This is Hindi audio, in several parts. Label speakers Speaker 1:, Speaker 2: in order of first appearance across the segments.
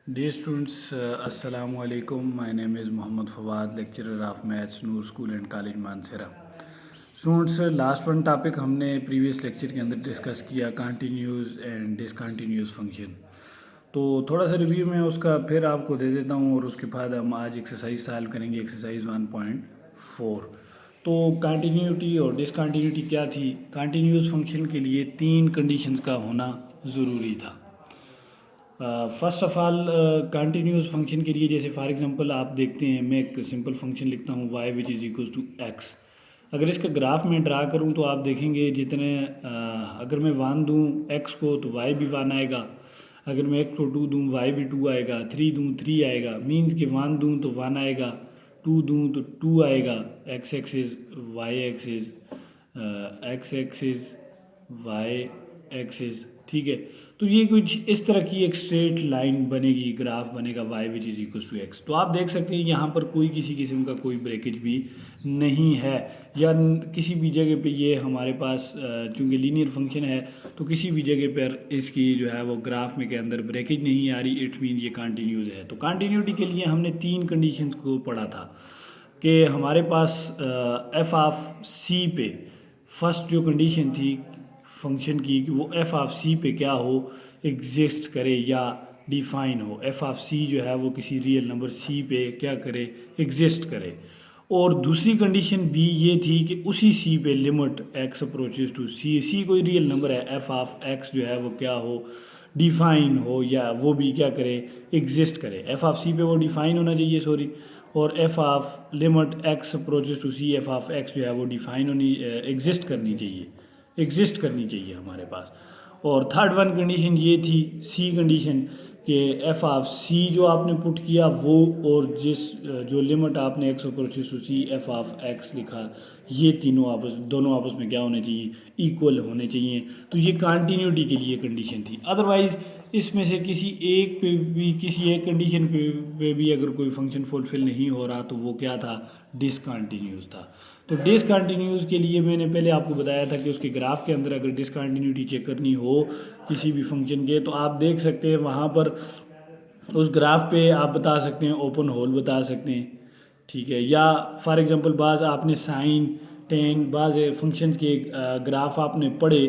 Speaker 1: Dear students, Assalamu alaikum. My name is Muhammad Fawad, lecturer of Maths, Noor School and College Mansehra. Students, last one topic हमने प्रीवियस लेक्चर के अंदर डिस्कस किया कंटिन्यूस एंड डिसकंटिन्यूस फंक्शन। तो थोड़ा सा रिव्यू में उसका फिर आपको दे देता हूँ और उसके बाद हम आज एक्सरसाइज सॉल्व करेंगे, एक्सरसाइज 1.4। तो कंटिन्यूटी और डिसकंटिन्यूटी क्या थी। कंटिन्यूस फंक्शन के लिए 3 कंडीशंस का होना ज़रूरी था। First of all continuous function के लिए, जैसे फॉर एग्जांपल आप देखते हैं, मैं एक सिंपल फंक्शन लिखता हूँ y which is equal to x। अगर इसका ग्राफ में ड्रा करूँ तो आप देखेंगे जितने अगर मैं 1 दूँ x को तो y भी 1 आएगा, अगर मैं x को 2 दूँ y भी 2 आएगा, 3 दूँ 3 आएगा, मीन्स कि 1 दूँ तो 1 आएगा, 2 दूँ तो 2 आएगा। x axis y axis x axis y axis, ठीक है। तो ये कुछ इस तरह की एक स्ट्रेट लाइन बनेगी, ग्राफ बनेगा y which is equal to x. तो आप देख सकते हैं यहाँ पर कोई किसी किस्म का कोई ब्रेकेज भी नहीं है, या किसी भी जगह पे ये हमारे पास चूँकि लीनियर फंक्शन है तो किसी भी जगह पर इसकी जो है वो ग्राफ में के अंदर ब्रेकेज नहीं आ रही। इट मीन ये कंटिन्यूस है। तो कंटिन्यूटी के लिए हमने 3 कंडीशंस को पढ़ा था कि हमारे पास एफ ऑफ सी पे फर्स्ट जो कंडीशन थी फंक्शन की कि वो एफ ऑफ सी पे क्या हो, एग्जिस्ट करे या डिफाइन हो। एफ ऑफ सी जो है वो किसी रियल नंबर सी पे क्या करे, एग्जिस्ट करे। और दूसरी कंडीशन भी ये थी कि उसी सी पे लिमिट एक्स अप्रोचेज टू सी, सी कोई रियल नंबर है, एफ ऑफ एक्स जो है वो क्या हो, डिफाइन हो, या वो भी क्या करे, एग्जिस्ट करे। एफ ऑफ सी पे वो डिफाइन होना चाहिए, सॉरी। और F of limit x approaches to C, F of x जो है वो डिफाइन होनी, एग्जिस्ट करनी चाहिए, एग्जिस्ट करनी चाहिए हमारे पास। और थर्ड वन कंडीशन ये थी, सी कंडीशन, कि एफ ऑफ सी जो आपने पुट किया वो और जिस जो लिमिट आपने x approaches to C F of x लिखा, ये दोनों आपस में क्या होने चाहिए, इक्वल होने चाहिए। तो ये कंटिन्यूटी के लिए कंडीशन थी। अदरवाइज़ इसमें से किसी एक कंडीशन पे भी अगर कोई फंक्शन फुलफिल नहीं हो रहा तो वो क्या था, डिसकंटिन्यूस था। तो डिसकंटिन्यूस के लिए मैंने पहले आपको बताया था कि उसके ग्राफ के अंदर अगर डिसकंटिन्यूटी चेक करनी हो किसी भी फंक्शन के, तो आप देख सकते हैं वहाँ पर उस ग्राफ पे आप बता सकते हैं ओपन होल बता सकते हैं, ठीक है। या फॉर एग्जांपल बाज़ आपने साइन टेन बाज़ फंक्शंस के ग्राफ आपने पढ़े,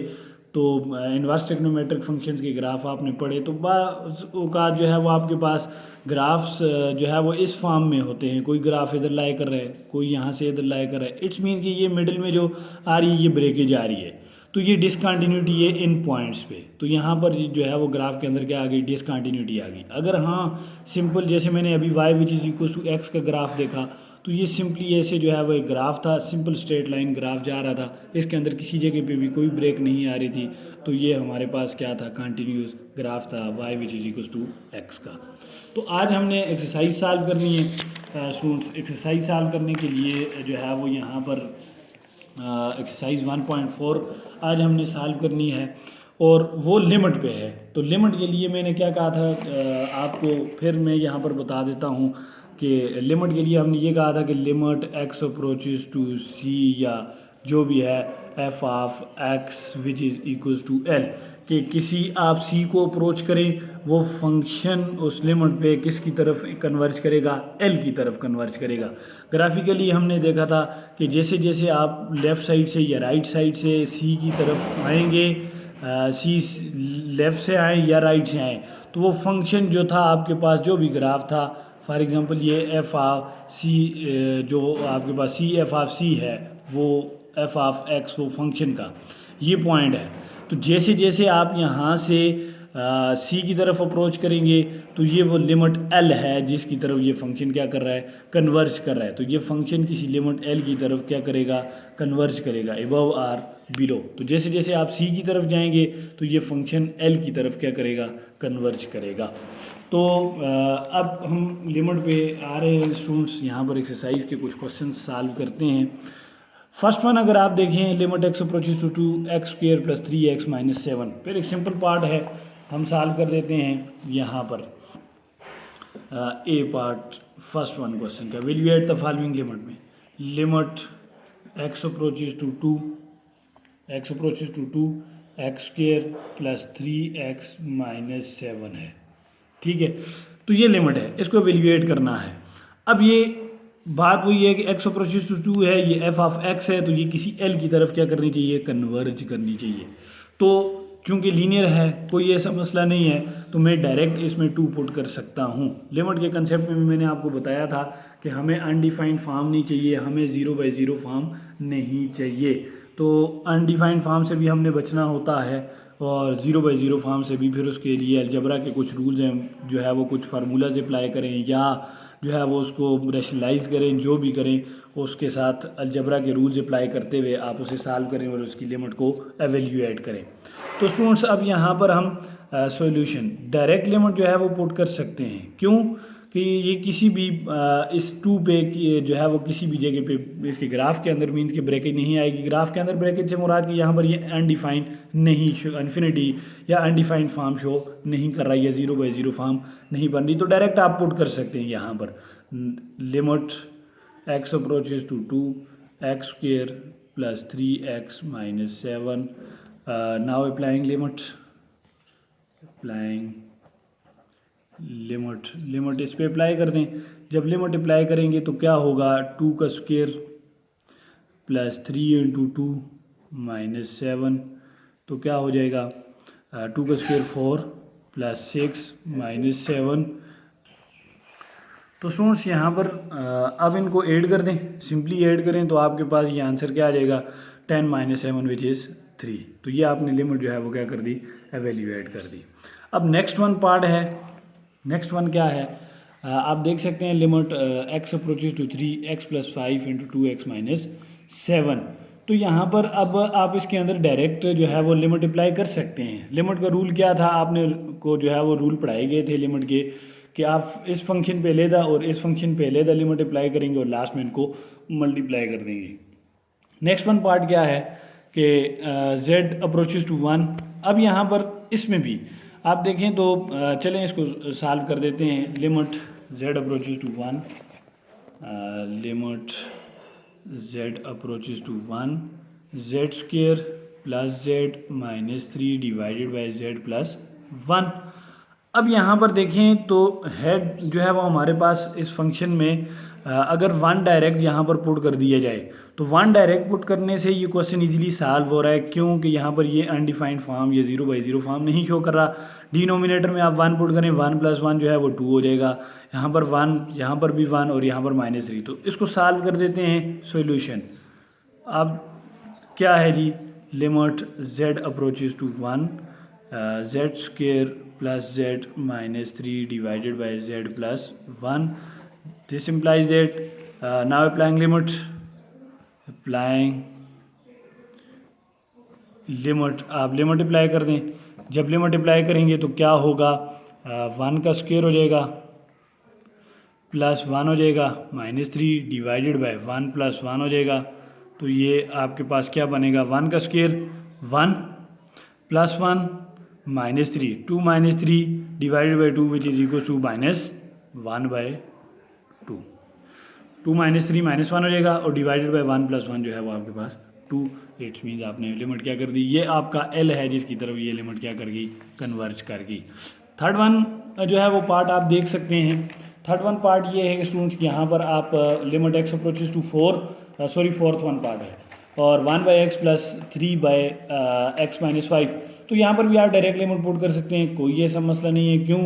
Speaker 1: तो इन्वर्स ट्रिग्नोमेट्रिक फंक्शंस के ग्राफ आपने पढ़े, तो का जो है वो आपके पास ग्राफ्स जो है वो इस फॉर्म में होते हैं। कोई ग्राफ इधर लाई कर रहा है, कोई यहाँ से इधर लाई कर रहा है। इट्स मीन कि ये मिडिल में जो आ रही है ये ब्रेकेज आ रही है, तो ये डिसकंटिन्यूटी है इन पॉइंट्स पे। तो यहाँ पर जो है वो ग्राफ के अंदर क्या आ गई, डिसकंटिन्यूटी आ गई। अगर हाँ सिंपल जैसे मैंने अभी y which is equal to x का ग्राफ देखा, तो ये सिंपली ऐसे जो है वो एक ग्राफ था, सिंपल स्ट्रेट लाइन ग्राफ जा रहा था, इसके अंदर किसी जगह पे भी कोई ब्रेक नहीं आ रही थी। तो ये हमारे पास क्या था, कंटिन्यूस ग्राफ था y which is equal to x का। तो आज हमने एक्सरसाइज सॉल्व करनी है स्टूडेंट्स। एक्सरसाइज सॉल्व करने के लिए जो है वो यहाँ पर एक्सरसाइज 1.4 आज हमने सॉल्व करनी है और वो लिमिट पे है। तो लिमिट के लिए मैंने क्या कहा था आपको फिर मैं यहाँ पर बता देता हूँ कि लिमिट के लिए हमने ये कहा था कि limit x approaches to c, या जो भी है f of x which is equals to l, कि किसी आप सी को अप्रोच करें वो फंक्शन उस लिमिट पे किसकी तरफ कन्वर्ज करेगा, एल की तरफ कन्वर्ज करेगा। ग्राफिकली हमने देखा था कि जैसे जैसे आप लेफ़्ट साइड से या राइट साइड से सी की तरफ आएंगे, सी लेफ़्ट से आए या राइट से आए, तो वो फंक्शन जो था आपके पास जो भी ग्राफ था, फॉर एग्जांपल ये एफ ऑफ सी जो आपके पास सी एफ ऑफ सी है, वो एफ ऑफ एक्स वो फंक्शन का ये पॉइंट है। तो जैसे जैसे आप यहाँ से सी की तरफ अप्रोच करेंगे तो ये वो लिमिट एल है जिसकी तरफ ये फंक्शन क्या कर रहा है, कन्वर्ज कर रहा है। तो ये फंक्शन किसी लिमिट एल की तरफ क्या करेगा, कन्वर्ज करेगा, अबव और बिलो। तो जैसे जैसे आप सी की तरफ जाएंगे तो ये फंक्शन एल की तरफ क्या करेगा, कन्वर्ज करेगा। तो अब हम लिमिट पे आ रहे हैं स्टूडेंट्स, यहाँ पर एक्सरसाइज के कुछ क्वेश्चन सॉल्व करते हैं। फर्स्ट वन अगर आप देखें, limit x approaches to 2x² + 3x - 7, फिर एक सिंपल पार्ट है हम सॉल्व कर देते हैं यहाँ पर। A part first one question का, वैल्यूएट द फॉलोइंग लिमिट में limit x approaches to 2 x² + 3x - 7 है, ठीक है। तो ये लिमिट है, इसको एवेल्यूएट करना है। अब ये बात वही है कि x अप्रोचेस टू 2 है, ये f ऑफ x है, तो ये किसी l की तरफ क्या करनी चाहिए, कन्वर्ज करनी चाहिए। तो क्योंकि लीनियर है, कोई ऐसा मसला नहीं है, तो मैं डायरेक्ट इसमें 2 पुट कर सकता हूँ। लिमिट के कंसेप्ट में भी मैंने आपको बताया था कि हमें अनडिफाइंड फॉर्म नहीं चाहिए, हमें 0/0 फॉर्म नहीं चाहिए। तो अनडिफाइंड फॉर्म से भी हमने बचना होता है, और 0/0 फॉर्म से भी फिर उसके लिए अलजबरा के कुछ रूल्स हैं, जो है वो कुछ फार्मूलाज अप्लाई करें या जो है वो उसको रेशनलाइज करें, जो भी करें उसके साथ अलजबरा के रूल्स अप्लाई करते हुए आप उसे सॉल्व करें और उसकी लिमिट को एवेल्यूएट करें। तो स्टूडेंट्स अब यहाँ पर हम सॉल्यूशन डायरेक्ट लिमिट जो है वो पुट कर सकते हैं। क्यों कि ये किसी भी इस 2 पे जो है वो किसी भी जगह पे इसके ग्राफ के अंदर मीन्स की ब्रैकेट नहीं आएगी। ग्राफ के अंदर ब्रैकेट से मुराद कि यहाँ पर ये अनडिफाइंड नहीं इन्फिनिटी या अनडिफाइंड फॉर्म शो नहीं कर रहा है, या 0/0 फॉर्म नहीं बन रही, तो डायरेक्ट आप पुट कर सकते हैं यहाँ पर limit x approaches to 2x² + 3x - 7। Now applying limit इस पे अप्लाई कर दें। जब लिमिट अप्लाई करेंगे तो क्या होगा, 2 का स्क्वायर + 3 × 2 - 7, तो क्या हो जाएगा 2 का स्क्वायर 4 + 6 - 7। तो स्टूडेंट्स यहाँ पर अब इनको ऐड कर दें, सिंपली ऐड करें तो आपके पास ये आंसर क्या आ जाएगा, 10 - 7 विच इज़ 3। तो ये आपने लिमिट जो है वो क्या कर दी, एवेल्यूएट कर दी। अब नेक्स्ट वन पार्ट है, नेक्स्ट वन क्या है, आप देख सकते हैं limit x approaches to 3x + 5 × 2x - 7। तो यहाँ पर अब आप इसके अंदर डायरेक्ट जो है वो लिमिट अप्लाई कर सकते हैं। लिमिट का रूल क्या था, आपने को जो है वो रूल पढ़ाए गए थे लिमिट के, कि आप इस फंक्शन पे लेदा और इस फंक्शन पे लेदा लिमिट अप्लाई करेंगे और लास्ट में इनको मल्टीप्लाई कर देंगे। नेक्स्ट वन पार्ट क्या है कि z अप्रोचेस टू 1। अब यहाँ पर इसमें भी आप देखें तो चलें इसको सॉल्व कर देते हैं। Limit z approaches to 1, limit z approaches to 1 z² + z - 3 / z + 1। अब यहाँ पर देखें तो हेड जो है वो हमारे पास इस फंक्शन में अगर 1 डायरेक्ट यहाँ पर पुट कर दिया जाए तो 1 डायरेक्ट पुट करने से ये क्वेश्चन इजीली सॉल्व हो रहा है। क्योंकि यहाँ पर ये अनडिफाइंड फॉर्म, ये 0/0 फॉर्म नहीं शो कर रहा। डिनोमिनेटर में आप 1 पुट करें, 1 + 1 जो है वो 2 हो जाएगा, यहाँ पर 1, यहाँ पर भी 1 और यहाँ पर -3। तो इसको सॉल्व कर देते हैं। सॉल्यूशन अब क्या है जी, limit z approaches to 1 z² + z - 3 / z + 1। This implies that now applying limit आप लिमिट अप्लाई कर दें। जब लिमिट अप्लाई करेंगे तो क्या होगा, 1 का स्क्वायर हो जाएगा +1 हो जाएगा -3 / 1 + 1 हो जाएगा। तो ये आपके पास क्या बनेगा, 1 का square 1 +1 -3, 2 - 3 / 2 which is equal to -1/2। 2 - 3 -1 हो जाएगा और डिवाइडेड बाय 1 + 1 जो है वो आपके पास 2। इट्स मीन्स आपने लिमिट क्या कर दी, ये आपका L है जिसकी तरफ ये लिमिट क्या कर गई, कन्वर्ज कर गई। थर्ड वन जो है वो पार्ट आप देख सकते हैं। थर्ड वन पार्ट ये है कि स्टूडेंट्स यहाँ पर आप limit x approaches to 4, fourth one part है, और 1/x + 3/x - 5। तो यहाँ पर भी आप डायरेक्ट लिमिट पुट कर सकते हैं, कोई ऐसा मसला नहीं है। क्यों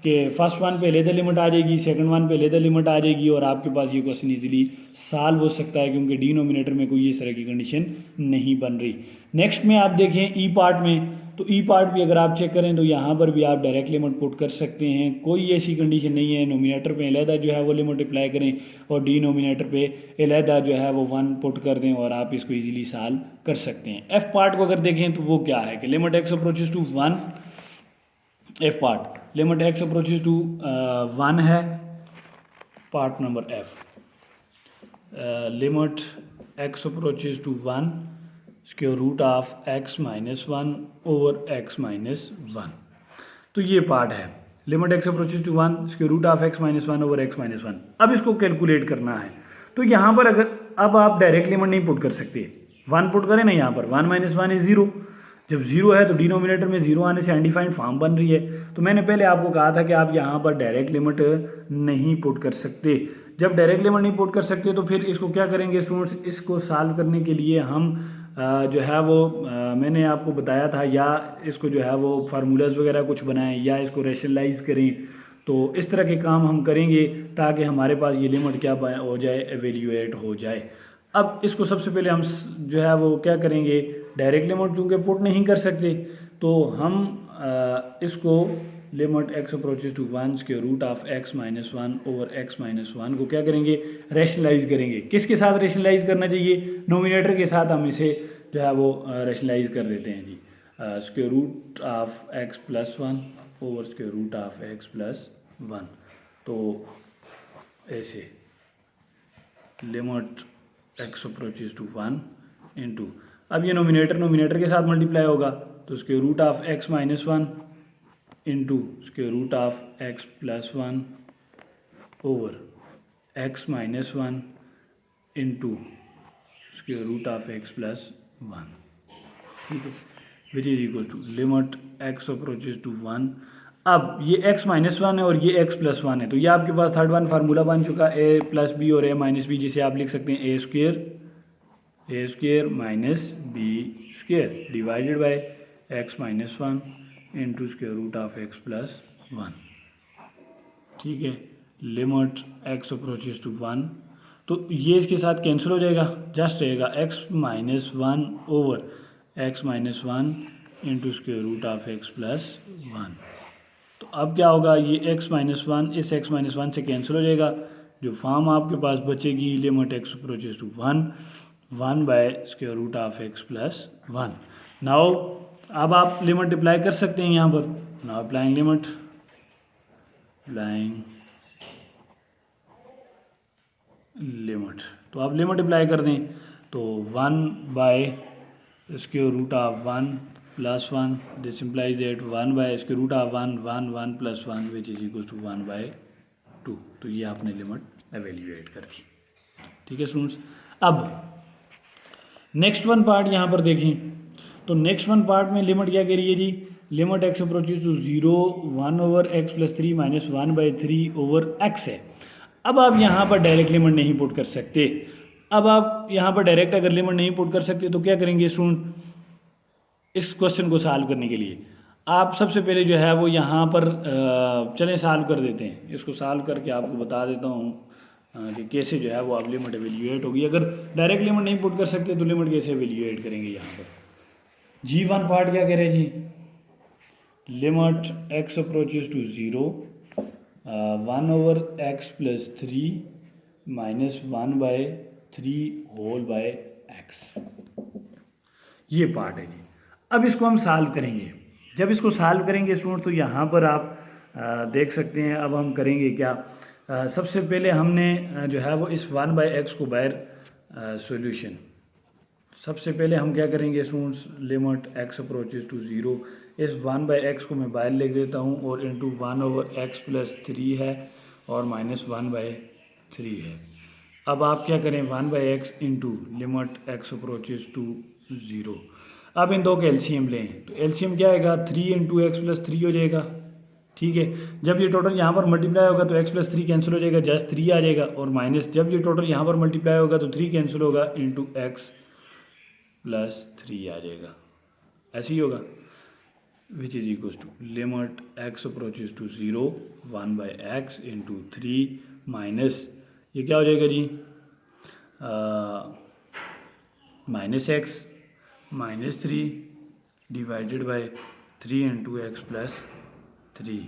Speaker 1: कि फर्स्ट वन पे लेदर लिमिट आ जाएगी, सेकंड वन पे लेदर लिमिट आ जाएगी और आपके पास ये क्वेश्चन इजीली सॉल्व हो सकता है, क्योंकि डिनोमिनेटर में कोई इस तरह की कंडीशन नहीं बन रही। नेक्स्ट में आप देखें ई पार्ट में, तो ई पार्ट भी अगर आप चेक करें तो यहाँ पर भी आप डायरेक्ट लिमिट पुट कर सकते हैं, कोई ऐसी कंडीशन नहीं है। नोमिनेटर पे अलहदा जो है वो लिमिट अप्लाई करें और डिनोमिनेटर पे अलहदा जो है वो 1 पुट कर दें और आप इसको इजीली सॉल्व कर सकते हैं। एफ पार्ट को अगर देखें तो वो क्या है कि limit x approaches to 1, f part limit x approaches to 1 है, part number f limit x approaches to 1 square root of x - 1 over x - 1। तो ये पार्ट है limit x approaches to 1 square root of x - 1 over x - 1। अब इसको कैलकुलेट करना है तो यहाँ पर अगर अब आप डायरेक्ट लिमिट नहीं पुट कर सकते, 1 पुट करें ना, यहाँ पर 1 - 1 इज 0, जब ज़ीरो है तो डिनोमिनेटर में ज़ीरो आने से अनडिफाइंड फॉर्म बन रही है। तो मैंने पहले आपको कहा था कि आप यहाँ पर डायरेक्ट लिमिट नहीं पुट कर सकते। जब डायरेक्ट लिमिट नहीं पुट कर सकते तो फिर इसको क्या करेंगे स्टूडेंट्स, इसको सॉल्व करने के लिए हम जो है वो मैंने आपको बताया था, या इसको जो है वो फार्मूलाज वगैरह कुछ बनाएं या इसको रेशनलाइज करें। तो इस तरह के काम हम करेंगे ताकि हमारे पास ये लिमिट क्या हो जाए, एवेल्यूएट हो जाए। अब इसको सबसे पहले हम जो है वो क्या करेंगे, डायरेक्ट लिमिट चूँकि पुट नहीं कर सकते तो हम इसको limit x approaches to 1 square root of x minus 1 over x minus 1 को क्या करेंगे, रैशनलाइज करेंगे। किसके साथ रैशनलाइज करना चाहिए, नोमिनेटर के साथ हम इसे जो है वो रैशनलाइज कर देते हैं जी। Square root of x plus 1 over square root of x plus 1, तो ऐसे limit x approaches to 1 into, अब ये नोमिनेटर के साथ मल्टीप्लाई होगा तो square root of x minus 1 into square root of x plus 1 over x minus 1 into square root of x plus 1, ठीक है, which is equal to limit x approaches to 1। अब ये x माइनस 1 है और ये x प्लस 1 है, तो ये आपके पास थर्ड वन फार्मूला बन चुका है, a प्लस बी और a माइनस बी, जिसे आप लिख सकते हैं a square minus b square divided by x minus 1 into square root of x plus 1, ठीक है, लिमिट x अप्रोचेज टू 1। तो ये इसके साथ कैंसिल हो जाएगा, जस्ट रहेगा x minus 1 over x minus 1 into square root of x plus 1। तो अब क्या होगा, ये x माइनस 1 इस x माइनस 1 से कैंसिल हो जाएगा, जो फॉर्म आपके पास बचेगी limit x approaches to 1 by square root of x plus 1। Now अब आप लिमिट अप्लाई कर सकते हैं यहाँ पर, नाउ अप्लाइंग लिमिट तो आप लिमिट अप्लाई कर दें तो 1 by square root of 1 plus 1, this implies that 1 by square root of 1 plus 1 which is equal to 1 by 2। तो ये आपने लिमिट एवेल्यूएट कर दी, ठीक है स्टूडेंट्स। अब नेक्स्ट वन पार्ट यहाँ पर देखें, तो नेक्स्ट वन पार्ट में लिमिट क्या कह रही है जी, limit x approaches to 0 1 over x plus 3 minus 1 by 3 over x है। अब आप यहाँ पर डायरेक्ट लिमिट नहीं पुट कर सकते। अब आप यहाँ पर डायरेक्ट अगर लिमिट नहीं पुट कर सकते तो क्या करेंगे स्टूडेंट, इस क्वेश्चन को सॉल्व करने के लिए आप सबसे पहले जो है वो यहाँ पर चलें सॉल्व कर देते हैं। इसको सॉल्व करके आपको बता देता हूँ कि कैसे जो है वो आप लिमिट एवेल्यूएट होगी। अगर डायरेक्ट लिमिट नहीं पुट कर सकते तो लिमिट कैसे एवेल्यूएट करेंगे। यहाँ पर G1 पार्ट क्या कह रहे हैं जी, limit x approaches to 0 1 over x plus 3 minus 1 by 3 whole by x, ये पार्ट है जी। अब इसको हम सॉल्व करेंगे। जब इसको सॉल्व करेंगे स्टूडेंट तो यहाँ पर आप देख सकते हैं। अब हम करेंगे क्या, सबसे पहले हमने जो है वो इस 1 बाय एक्स को बाहर सॉल्यूशन, सबसे पहले हम क्या करेंगे students, limit x approaches to 0, इस 1 बाय एक्स को मैं बाहर लिख देता हूँ और इंटू 1 ओवर x प्लस 3 है और माइनस 1 बाय 3 है। अब आप क्या करें, 1 by x into limit x approaches to 0। अब इन दो के एलसीएम लें तो एलसीएम क्या आएगा, 3 इंटू एक्स प्लस 3 हो जाएगा, ठीक है। जब ये टोटल यहाँ पर मल्टीप्लाई होगा तो x प्लस 3 कैंसिल हो जाएगा, जस्ट 3 आ जाएगा, और माइनस जब ये टोटल यहाँ पर मल्टीप्लाई होगा तो 3 कैंसिल होगा, इंटू एक्स प्लस 3 आ जाएगा, ऐसे ही होगा, which is equal to limit x approaches to 0 1 by x into 3 minus ये क्या हो जाएगा जी, minus x minus 3 divided by 3 into x plus 3,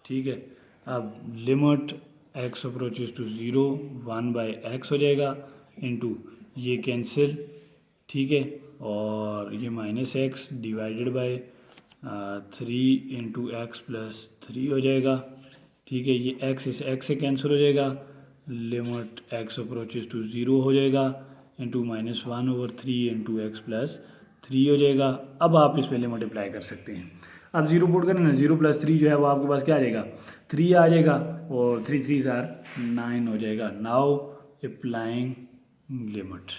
Speaker 1: ठीक है। अब limit x approaches to 0 1 by x हो जाएगा इंटू ये कैंसिल, ठीक है, और ये minus x divided by 3 into x plus 3 हो जाएगा, ठीक है। ये x इस x से कैंसिल हो जाएगा, लिमिट x अप्रोचेज टू 0 हो जाएगा into minus 1 over 3 into x plus 3 हो जाएगा। अब आप इस पर लिमिट अप्लाई कर सकते हैं। अब 0 पुट करें ना, 0 प्लस 3 जो है वो आपके पास क्या आ जाएगा, 3 आ जाएगा, और 3 3 आर 9 हो जाएगा। नाउ अप्लाइंग लिमिट,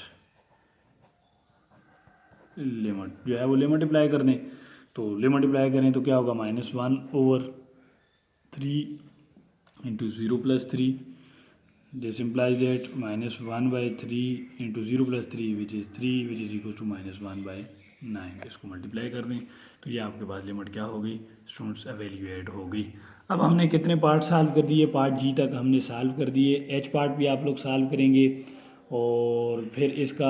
Speaker 1: लिमिट जो है वो लिमिट अप्लाई कर दें, तो लिमिट अप्लाई करें तो क्या होगा, -1/3 into 0+3, this implies that -1/3 into 0+3 which is 3 which is equal to -1/9। इसको मल्टीप्लाई कर दें तो ये आपके पास लिमिट क्या हो गई स्टूडेंट्स, एवेल्यूएट हो गई। अब हमने कितने पार्ट सॉल्व कर दिए, पार्ट जी तक हमने सॉल्व कर दिए, एच पार्ट भी आप लोग सॉल्व करेंगे और फिर इसका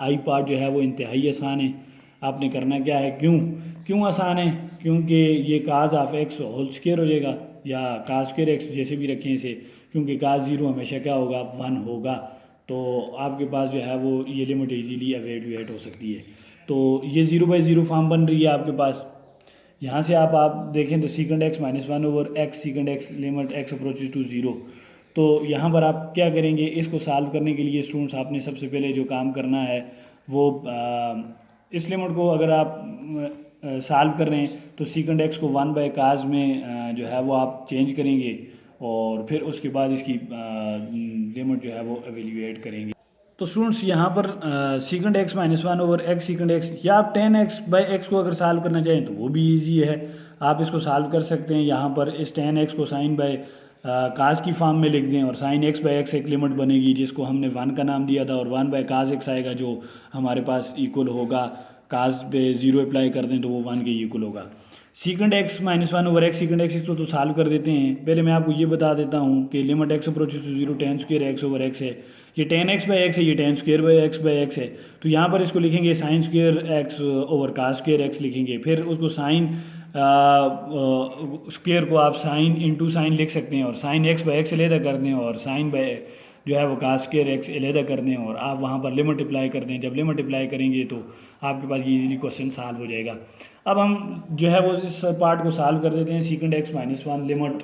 Speaker 1: आई पार्ट जो है वो इंतहाई आसान है। आपने करना क्या है, क्यों आसान है, क्योंकि ये cause of x whole square हो जाएगा या काज स्क्वायर एक्स जैसे भी रखें इसे, क्योंकि काज ज़ीरो हमेशा क्या होगा 1 होगा, तो आपके पास जो है वो ये लिमिट इजीली एवेल्यूएट हो सकती है। तो ये 0/0 फॉर्म बन रही है आपके पास। यहाँ से आप देखें तो secant x -1/x secant x limit x approaches to 0। तो यहाँ पर आप क्या करेंगे, इसको सॉल्व करने के लिए स्टूडेंट्स आपने सबसे पहले जो काम करना है वो इस लिमिट को अगर आप सॉल्व कर रहे हैं तो सीकेंड एक्स को 1/cos में जो है वो आप चेंज करेंगे और फिर उसके बाद इसकी लिमिट जो है वो एवेल्यूएट करेंगे। तो स्टूडेंट्स यहाँ पर सीकेंड एक्स -1/x सीकेंड एक्स, या आप 10x/x को अगर सॉल्व करना चाहें तो वो भी इजी है, आप इसको सॉल्व कर सकते हैं। यहाँ पर इस 10x को साइन बाय काज की फॉर्म में लिख दें और साइन x/x एक लिमिट बनेगी जिसको हमने 1 का नाम दिया था और 1/cos x आएगा जो हमारे पास इक्वल होगा, काज पे 0 अप्लाई कर दें तो वो 1 के इक्वल होगा। सीकेंड एक्स -1/x सीकेंड एक्स को तो सॉल्व कर देते हैं। पहले मैं आपको ये बता देता हूँ कि limit x approaches to 0 tan² x/x है, ये 10x/x है, ये tan² x/x है। तो यहाँ पर इसको लिखेंगे sin² x over cos² x लिखेंगे, फिर उसको साइन स्क्वेयर को आप साइन इंटू साइन लिख सकते हैं और साइन x/x अलहदा कर दें और साइन जो है वो cos² x अलहदा कर दें और आप वहाँ पर लिमिट अप्लाई कर दें। जब लिमिट अप्लाई करेंगे तो आपके पास ये इजीली क्वेश्चन सॉल्व हो जाएगा। अब हम जो है वो इस पार्ट को सॉल्व कर देते हैं। Secant x -1 limit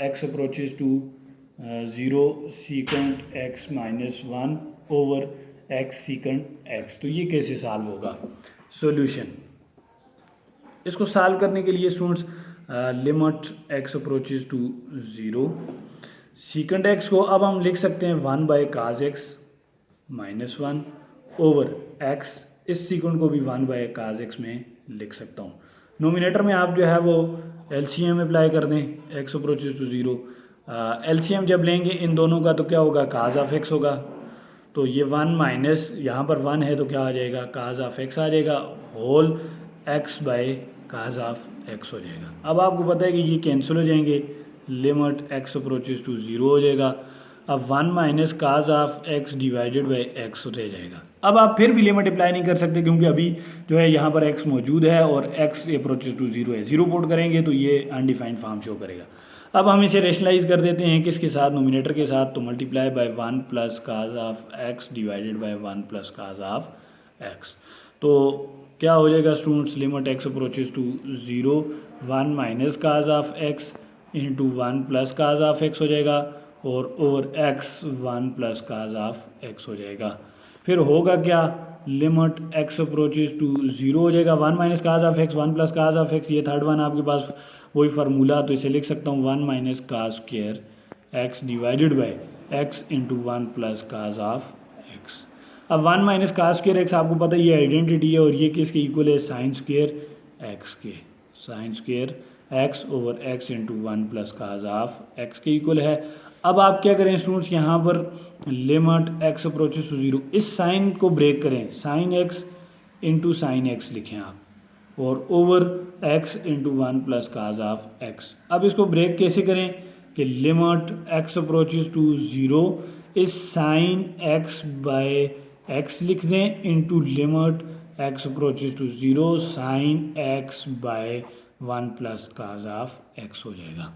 Speaker 1: x approaches to 0 secant x -1 over x secant x, तो ये कैसे सॉल्व होगा, सॉल्यूशन। इसको सॉल्व करने के लिए students limit x approaches to 0 secant x को अब हम लिख सकते हैं 1/cos x -1 ओवर x, इस सीकेंड को भी 1/cos x में लिख सकता हूँ। नोमिनेटर में आप जो है वो एलसीएम अप्लाई कर दें, x अप्रोचेज टू 0। एलसीएम जब लेंगे इन दोनों का तो क्या होगा, cos ऑफ x होगा, तो ये 1 माइनस यहाँ पर 1 है तो क्या आ जाएगा, cos ऑफ x आ जाएगा, होल x/cos ऑफ x हो जाएगा। अब आपको पता है कि ये कैंसिल हो जाएंगे, लिमिट x अप्रोचेज टू 0 हो जाएगा। अब 1 minus cos of x divided by x रह जाएगा। अब आप फिर भी लिमिट अप्लाई नहीं कर सकते क्योंकि अभी जो है यहाँ पर x मौजूद है और x अप्रोचेज टू 0 है, 0 पुट करेंगे तो ये अनडिफाइंड फॉर्म शो करेगा। अब हम इसे रेशनलाइज कर देते हैं किसके साथ, नोमिनेटर के साथ, तो multiply by 1 plus cos of x divided by 1 plus cos of x। तो क्या हो जाएगा students, limit x approaches to 0 1 minus cos of x into 1 plus cos of x हो जाएगा और over x 1 plus cos of x हो जाएगा। फिर होगा क्या, लिमिट x अप्रोचेज टू 0 हो जाएगा, 1 minus cos of x 1 plus cos of x, ये थर्ड वन आपके पास वही फार्मूला, तो इसे लिख सकता हूँ 1 minus cos² x divided by x into 1 plus cos of x। अब 1 माइनस cos² x आपको पता है ये आइडेंटिटी है और ये किसके इक्वल है, sin² x के, sin² x over x into 1 plus cos of x के इक्वल है। अब आप क्या करें स्टूडेंट्स, यहाँ पर लिमिट x अप्रोचेज टू 0, इस साइन को ब्रेक करें, sin x into sine x लिखें आप और over x into 1 plus cos of x। अब इसको ब्रेक कैसे करें कि लिमिट x अप्रोचेज टू 0 इस साइन x बाय x लिख दें into limit x approaches to 0 sine x by 1 plus cos of x हो जाएगा।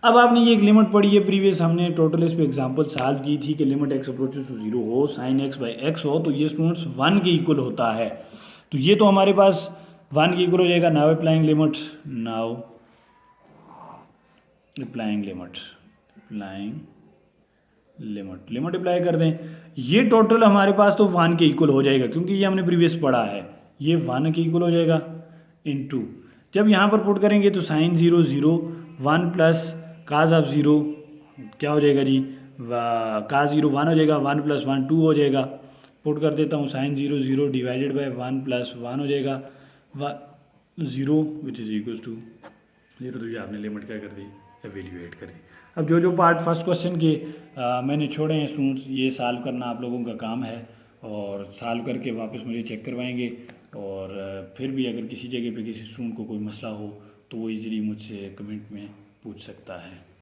Speaker 1: अब आपने ये एक लिमिट पढ़ी है प्रीवियस, हमने टोटल इस पे एग्जांपल सॉल्व की थी कि लिमिट x अप्रोचेज टू 0 हो, साइन x बाय x हो, तो ये स्टूडेंट्स 1 के इक्वल होता है। तो ये तो हमारे पास 1 के इक्वल हो जाएगा। Now applying limit, now applying limit, limit apply कर दें, ये टोटल हमारे पास तो 1 के इक्वल हो जाएगा क्योंकि ये हमने प्रीवियस पढ़ा है, ये 1 के इक्वल हो जाएगा इनटू, जब यहाँ पर पुट करेंगे तो साइन 0 0 1 प्लस cos ऑफ 0 क्या हो जाएगा जी, cos 0 1 हो जाएगा, 1 प्लस 1 2 हो जाएगा, पुट कर देता हूँ, साइन 0 0 डिवाइडेड बाय 1 प्लस 1 हो जाएगा 0 विच इज़ इक्वल टू 0। तो ये आपने लिमिट क्या कर दी, एवेल्यूएट कर दी। अब जो पार्ट फर्स्ट क्वेश्चन के मैंने छोड़े हैं स्टूडेंट्स, ये सॉल्व करना आप लोगों का काम है, और सॉल्व करके वापस मुझे चेक करवाएंगे। और फिर भी अगर किसी जगह पे किसी स्टूडेंट को कोई मसला हो तो वो इजीली मुझसे कमेंट में पूछ सकता है।